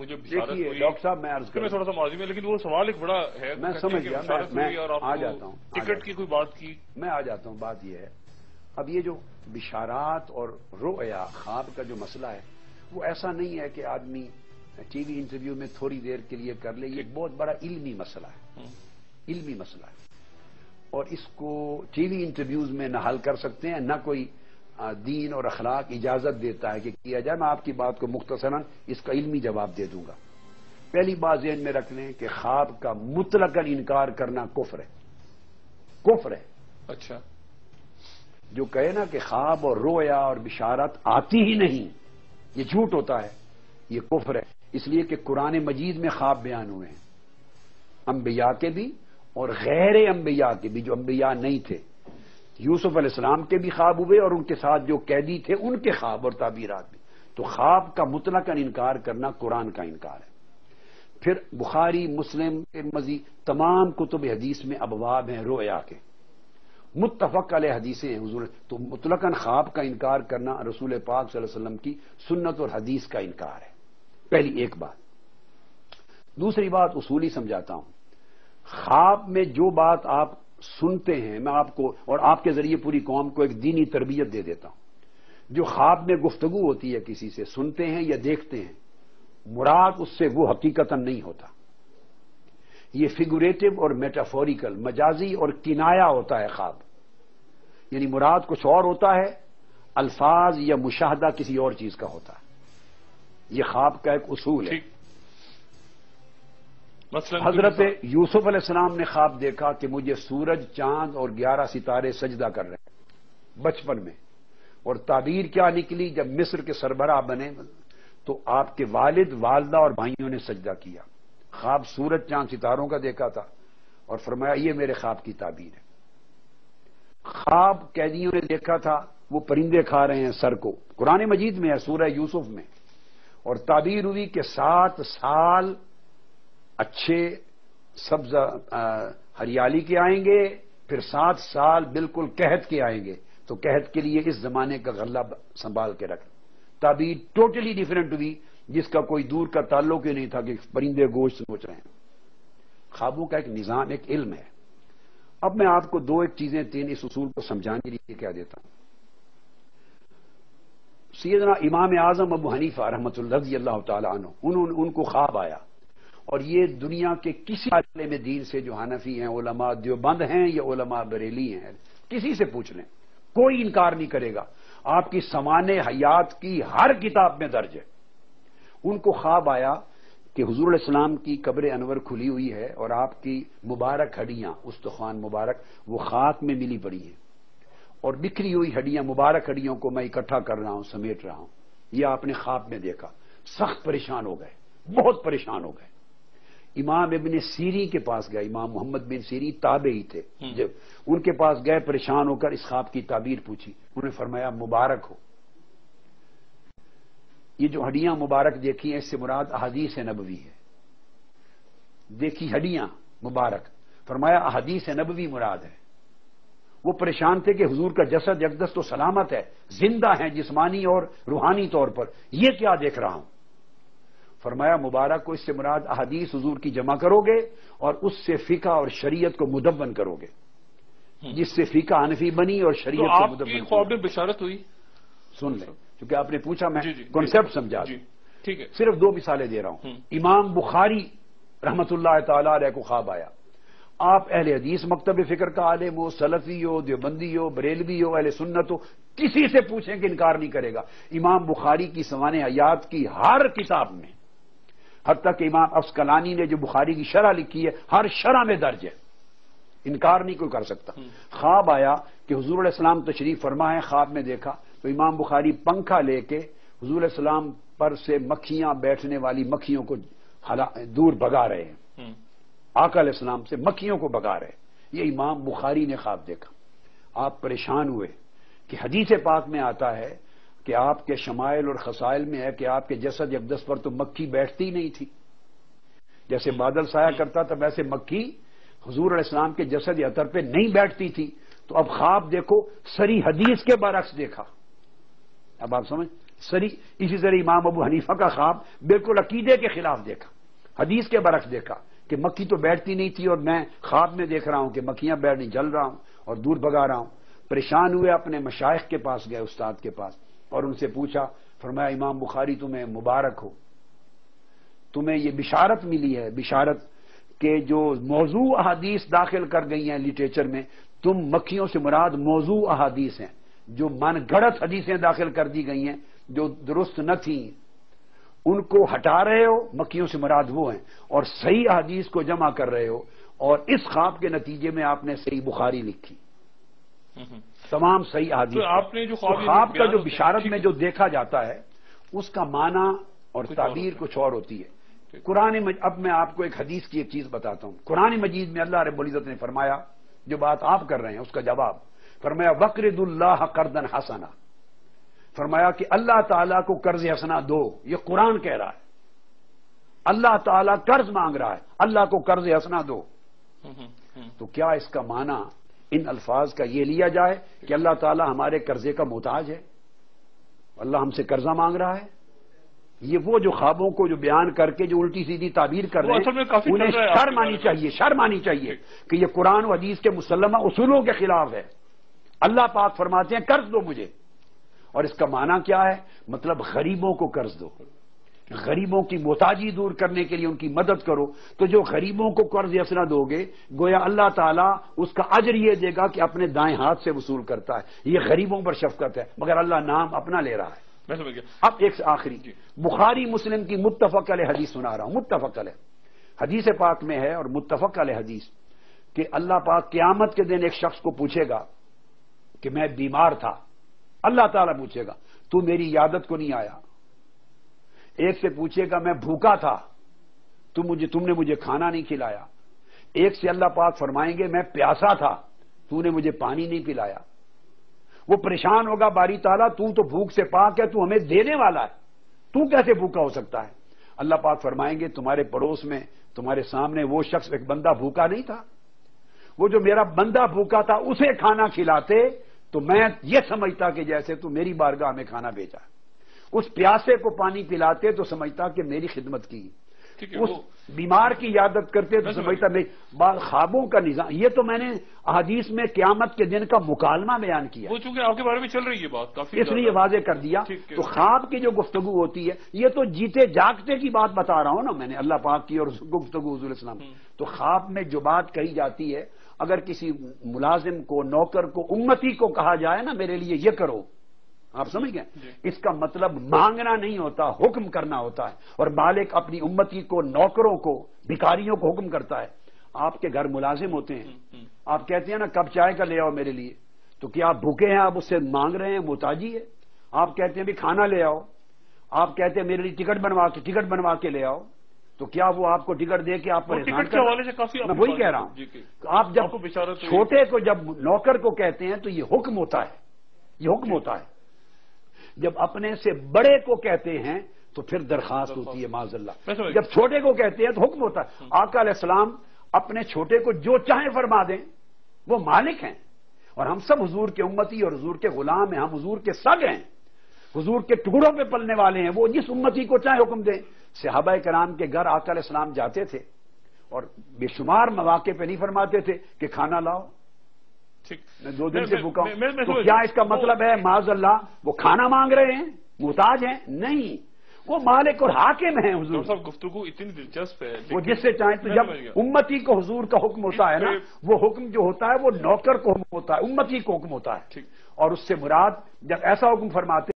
مجھے بشارت ہوئی. ڈاکٹر صاحب میں عرض میں تھوڑا سا معذرت میں، لیکن وہ سوال ایک بڑا ہے. میں سمجھ گیا، میں آ جاتا ہوں. ٹکٹ کی کوئی بات کی، میں آ جاتا ہوں. بات یہ ہے، اب یہ جو بشارات اور رؤیا خواب کا جو مسئلہ ہے وہ ایسا نہیں ہے کہ آدمی ٹی وی انٹرویو میں تھوڑی دیر کے لیے کر لے. یہ ایک بہت بڑا علمی مسئلہ ہے، علمی مسئلہ ہے، اور اس کو ٹی وی انٹرویوز میں نہ حل کر سکتے ہیں، نہ کوئی دین اور اخلاق اجازت دیتا ہے کہ کیا جائے. میں آپ کی بات کو مختصراً اس کا علمی جواب دے دوں گا. پہلی بات ذہن میں رکھ لیں کہ خواب کا مطلقاً انکار کرنا کفر ہے، کفر ہے. اچھا، جو کہے نا کہ خواب اور رویا اور بشارت آتی ہی نہیں، یہ جھوٹ ہوتا ہے، یہ کفر ہے. اس لیے کہ قرآن مجید میں خواب بیان ہوئے ہیں، انبیاء کے بھی اور غیر انبیاء کے بھی، جو انبیاء نہیں تھے. یوسف علیہ السلام کے بھی خواب ہوئے اور ان کے ساتھ جو قیدی تھے ان کے خواب اور تعبیرات بھی. تو خواب کا مطلقاً انکار کرنا قرآن کا انکار ہے. پھر بخاری، مسلم، ترمذی تمام کتب حدیث میں ابواب ہیں رویا کے، متفق علیہ حدیثیں ہیں حضور. تو مطلقاً خواب کا انکار کرنا رسول پاک صلی اللہ علیہ وسلم کی سنت اور حدیث کا انکار ہے. پہلی ایک بات. دوسری بات اصولی سمجھاتا ہوں. خواب میں جو بات آپ سنتے ہیں، میں آپ کو اور آپ کے ذریعے پوری قوم کو ایک دینی تربیت دے دیتا ہوں. جو خواب میں گفتگو ہوتی ہے کسی سے، سنتے ہیں یا دیکھتے ہیں، مراد اس سے وہ حقیقتاً نہیں ہوتا. یہ فگوریٹو اور میٹافوریکل، مجازی اور کنایا ہوتا ہے خواب. یعنی مراد کچھ اور ہوتا ہے، الفاظ یا مشاہدہ کسی اور چیز کا ہوتا ہے. یہ خواب کا ایک اصول ہے. حضرت یوسف علیہ السلام نے خواب دیکھا کہ مجھے سورج، چاند اور 11 ستارے سجدہ کر رہے ہیں بچپن میں. اور تعبیر کیا نکلی؟ جب مصر کے سربراہ بنے تو آپ کے والد، والدہ اور بھائیوں نے سجدہ کیا. خواب سورج، چاند، ستاروں کا دیکھا تھا اور فرمایا یہ میرے خواب کی تعبیر ہے. خواب قیدیوں نے دیکھا تھا، وہ پرندے کھا رہے ہیں سر کو، قرآن مجید میں ہے، سورہ یوسف میں. اور تعبیر ہوئی کہ 7 سال اچھے سبز ہریالی کے آئیں گے، پھر 7 سال بالکل قحط کے آئیں گے. تو قحط کے لیے اس زمانے کا غلہ سنبھال کے رکھ. تعبیر ٹوٹلی ڈیفرنٹ ہوئی، جس کا کوئی دور کا تعلق ہی نہیں تھا کہ پرندے گوشت سوچ رہے ہیں. خوابوں کا ایک نظام، ایک علم ہے. اب میں آپ کو ایک چیزیں 3 اس اصول کو سمجھانے کے لیے کیا دیتا ہوں. سیدنا امام اعظم ابو حنیفہ رحمۃ اللہ رضی اللہ تعالی عنہ، ان کو خواب آیا. اور یہ دنیا کے کسی عالم دین سے جو حنفی ہیں، علماء دیوبند ہیں یا علماء بریلی ہیں، کسی سے پوچھ لیں، کوئی انکار نہیں کرے گا. آپ کی سوانح حیات کی ہر کتاب میں درج ہے. ان کو خواب آیا کہ حضور علیہ السلام کی قبر انور کھلی ہوئی ہے اور آپ کی مبارک ہڈیاں، استخوان مبارک، وہ خاک میں ملی پڑی ہیں، اور بکھری ہوئی ہڈیاں، مبارک ہڈیوں کو میں اکٹھا کر رہا ہوں، سمیٹ رہا ہوں. یہ آپ نے خواب میں دیکھا. سخت پریشان ہو گئے، بہت پریشان ہو گئے. امام ابن سیری کے پاس گئے. امام محمد بن سیری تابعی تھے. جب ان کے پاس گئے پریشان ہو کر اس خواب کی تعبیر پوچھی. انہوں نے فرمایا مبارک ہو، یہ جو ہڈیاں مبارک دیکھی ہیں اس سے مراد احادیث نبوی ہے. دیکھی ہڈیاں مبارک، فرمایا احادیث نبوی مراد ہے. وہ پریشان تھے کہ حضور کا جسد یکدس تو سلامت ہے، زندہ ہیں جسمانی اور روحانی طور پر، یہ کیا دیکھ رہا ہوں. فرمایا مبارک کو اس سے مراد احادیث حضور کی جمع کرو گے اور اس سے فقہ اور شریعت کو مدون کرو گے، جس سے فقہ حنفی بنی اور شریعت کو مدون. آپ کی خواب میں بشارت ہوئی؟ سن لیں، کیونکہ آپ نے پوچھا، میں کانسیپٹ سمجھا. ٹھیک ہے، صرف 2 مثالیں دے رہا ہوں. امام بخاری رحمت اللہ تعالی علیہ کو خواب آیا. آپ اہل حدیث مکتب فکر کا عالم ہو، سلفی ہو، دیوبندی ہو، بریلوی ہو، اہل سنت ہو، کسی سے پوچھیں کہ انکار نہیں کرے گا. امام بخاری کی سوانح حیات کی ہر کتاب میں، حتیٰ کہ امام عسقلانی نے جو بخاری کی شرح لکھی ہے، ہر شرح میں درج ہے. انکار نہیں کوئی کر سکتا. خواب آیا کہ حضور علیہ السلام تشریف فرما ہے، خواب میں دیکھا تو امام بخاری پنکھا لے کے حضور علیہ السلام پر سے مکھیاں، بیٹھنے والی مکھیوں کو دور بھگا رہے ہیں. آقا علیہ السلام سے مکھیوں کو بھگا رہے. یہ امام بخاری نے خواب دیکھا. آپ پریشان ہوئے کہ حدیث پاک میں آتا ہے کہ آپ کے شمائل اور خصائل میں ہے کہ آپ کے جسد یکدس پر تو مکھی بیٹھتی نہیں تھی، جیسے بادل سایہ کرتا تھا ویسے مکھی حضور علیہ السلام کے جسد اطہر پہ نہیں بیٹھتی تھی. تو اب خواب دیکھو، سری حدیث کے برعکس دیکھا. اب آپ سمجھ، اسی طرح امام ابو حنیفہ کا خواب بالکل عقیدے کے خلاف دیکھا، حدیث کے برعکس دیکھا کہ مکھی تو بیٹھتی نہیں تھی اور میں خواب میں دیکھ رہا ہوں کہ مکھیاں بیٹھ نہیں، جل رہا ہوں اور دور بھگا رہا ہوں۔ پریشان ہوئے، اپنے مشائخ کے پاس گئے، استاد کے پاس، اور ان سے پوچھا، فرمایا امام بخاری تمہیں مبارک ہو، تمہیں یہ بشارت ملی ہے، بشارت کہ جو موضوع احادیث داخل کر گئی ہیں لٹریچر میں، تم مکھیوں سے مراد موضوع احادیث ہیں، جو من گھڑت حدیثیں داخل کر دی گئی ہیں جو درست نہ تھیں، ان کو ہٹا رہے ہو، مکھیوں سے مراد وہ ہیں، اور صحیح احادیث کو جمع کر رہے ہو، اور اس خواب کے نتیجے میں آپ نے صحیح بخاری لکھی، تمام صحیح احادیث۔ تو آپ نے جو خواب کا جو بشارت میں جو دیکھا جاتا ہے اس کا معنی اور تعبیر کچھ اور ہوتی ہے۔ اب میں آپ کو ایک حدیث کی ایک چیز بتاتا ہوں۔ قرآن مجید میں اللہ رب العزت نے فرمایا، جو بات آپ کر رہے ہیں اس کا جواب، فرمایا وَقْرِضُ اللَّهَ قَرْضًا حَسَنًا، فرمایا کہ اللہ تعالیٰ کو قرض حسنہ دو، یہ قرآن کہہ رہا ہے، اللہ تعالیٰ قرض مانگ رہا ہے، اللہ کو قرض حسنہ دو۔ تو کیا اس کا معنی ان الفاظ کا یہ لیا جائے کہ اللہ تعالیٰ ہمارے قرضے کا محتاج ہے، اللہ ہم سے قرضہ مانگ رہا ہے؟ یہ وہ جو خوابوں کو جو بیان کر کے جو الٹی سیدھی تعبیر کر رہے ہیں، انہیں شرم آنی چاہیے، شرم آنی چاہیے کہ یہ قرآن و حدیث کے مسلمہ اصولوں کے خلاف ہے۔ اللہ پاک فرماتے ہیں قرض دو مجھے، اور اس کا معنی کیا ہے؟ مطلب غریبوں کو قرض دو، غریبوں کی محتاجی دور کرنے کے لیے ان کی مدد کرو۔ تو جو غریبوں کو قرض حسنہ دو گے، گویا اللہ تعالیٰ اس کا اجر یہ دے گا کہ اپنے دائیں ہاتھ سے وصول کرتا ہے، یہ غریبوں پر شفقت ہے، مگر اللہ نام اپنا لے رہا ہے۔ میں سمجھ گیا۔ اب ایک آخری بخاری مسلم کی متفق علیہ حدیث سنا رہا ہوں، متفق علیہ حدیث پاک میں ہے، اور متفق علیہ حدیث کہ اللہ پاک قیامت کے دن ایک شخص کو پوچھے گا کہ میں بیمار تھا، اللہ تعالیٰ پوچھے گا تو میری عیادت کو نہیں آیا۔ ایک سے پوچھے گا میں بھوکا تھا، تم نے مجھے کھانا نہیں کھلایا۔ ایک سے اللہ پاک فرمائیں گے میں پیاسا تھا، تو نے مجھے پانی نہیں پلایا۔ وہ پریشان ہوگا، باری تعالیٰ تو بھوک سے پاک ہے، تو ہمیں دینے والا ہے، تو کیسے بھوکا ہو سکتا ہے؟ اللہ پاک فرمائیں گے تمہارے پڑوس میں تمہارے سامنے وہ شخص ایک بندہ بھوکا نہیں تھا، وہ جو میرا بندہ بھوکا تھا اسے کھانا کھلاتے تو میں یہ سمجھتا کہ جیسے تو میری بارگاہ میں کھانا بھیجا، اس پیاسے کو پانی پلاتے تو سمجھتا کہ میری خدمت کی، اس بیمار کی عیادت کرتے تو سمجھتا خوابوں کا نظام۔ یہ تو میں نے احادیث میں قیامت کے دن کا مکالمہ بیان کیا، وہ چونکہ آپ کے بارے میں چل رہی ہے بات کافی، اس لیے واضح کر دیا۔ تو خواب کی جو گفتگو ہوتی ہے یہ تو جیتے جاگتے کی بات بتا رہا ہوں نا میں نے، اللہ پاک کی اور گفتگو حضور اسلام۔ تو خواب میں جو بات کہی جاتی ہے، اگر کسی ملازم کو، نوکر کو، امتی کو کہا جائے نا میرے لیے یہ کرو، آپ سمجھ گئے، اس کا مطلب مانگنا نہیں ہوتا، حکم کرنا ہوتا ہے، اور مالک اپنی امتی کو، نوکروں کو، بھکاریوں کو حکم کرتا ہے۔ آپ کے گھر ملازم ہوتے ہیں، آپ کہتے ہیں نا کپ چائے کا لے آؤ میرے لیے، تو کیا آپ بھوکے ہیں؟ آپ اس سے مانگ رہے ہیں؟ محتاجی ہے۔ آپ کہتے ہیں بھی کھانا لے آؤ، آپ کہتے ہیں میرے لیے ٹکٹ بنوا کے لے آؤ، تو کیا وہ آپ کو ٹکٹ دے کے آپ پریشان کر؟ میں وہی کہہ رہا ہوں، آپ جب چھوٹے کو، جب نوکر کو کہتے ہیں تو یہ حکم ہوتا ہے، یہ حکم ہوتا ہے۔ جب اپنے سے بڑے کو کہتے ہیں تو پھر درخواست ہوتی ہے معاذ اللہ، جب چھوٹے کو کہتے ہیں تو حکم ہوتا ہے۔ آقا علیہ السلام اپنے چھوٹے کو جو چاہیں فرما دیں، وہ مالک ہیں، اور ہم سب حضور کے امتی اور حضور کے غلام ہیں، ہم حضور کے سگ ہیں، حضور کے ٹکڑوں پہ پلنے والے ہیں، وہ جس امتی کو چاہے حکم دیں۔ صحابہ کرام کے گھر آقا علیہ السلام جاتے تھے اور بے شمار مواقع پہ نہیں فرماتے تھے کہ کھانا لاؤ، میں 2 دن سے بھوکا ہوں۔ تو کیا اس کا مطلب ہے معاذ اللہ وہ کھانا مانگ رہے ہیں، محتاج ہیں؟ نہیں، وہ مالک اور حاکم ہیں حضور صاحب۔ گفتگو اتنی دلچسپ ہے، وہ جس سے چاہیں تو جب امتی کو حضور کا حکم ہوتا ہے نا، وہ حکم جو ہوتا ہے وہ نوکر کو حکم ہوتا ہے، امتی کو حکم ہوتا ہے، اور اس سے مراد جب ایسا حکم فرماتے